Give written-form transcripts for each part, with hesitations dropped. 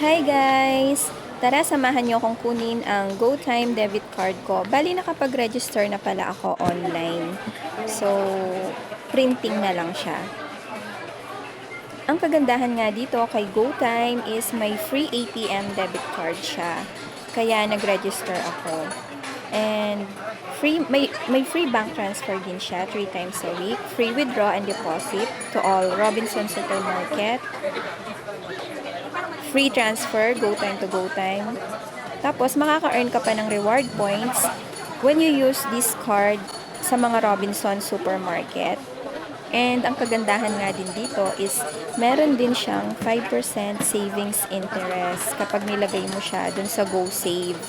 Hi guys! Tara, samahan niyo akong kunin ang GoTime debit card ko. Bali, nakapag-register na pala ako online. So, printing na lang siya. Ang kagandahan nga dito kay GoTime is may free ATM debit card siya. Kaya nag-register ako. And may free bank transfer din siya 3 times a week. Free withdraw and deposit to all Robinson Supermarket. Free transfer, GoTime to GoTime. Tapos, makaka-earn ka pa ng reward points when you use this card sa mga Robinson Supermarket. And ang kagandahan nga din dito is meron din siyang 5% savings interest kapag nilagay mo siya dun sa GoSave.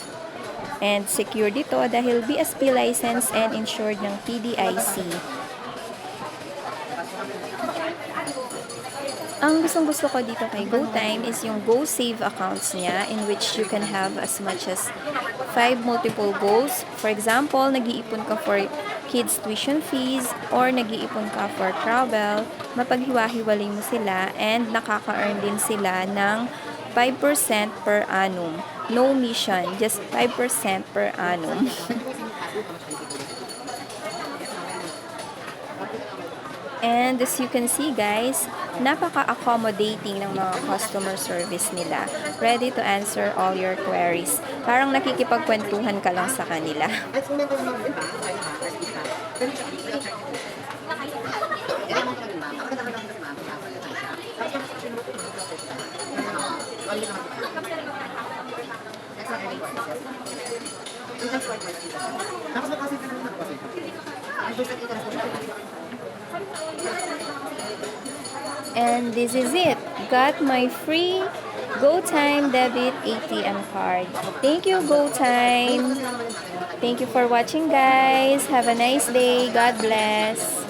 And secure dito dahil BSP license and insured ng PDIC. Ang gustong-gusto ko dito kay GoTime is yung GoSave accounts niya in which you can have as much as 5 multiple goals. For example, nag-iipon ka for kids tuition fees or nag-iipon ka for travel, mapaghiwa-hiwalay mo sila and nakaka-earn din sila ng 5% per annum. No mission, just 5% per annum. And as you can see guys, napaka-accommodating ng mga customer service nila. Ready to answer all your queries. Parang nakikipagkwentuhan ka lang sa kanila. And this is it. Got my free GoTime debit ATM card. Thank you, GoTime. Thank you for watching, guys. Have a nice day. God bless.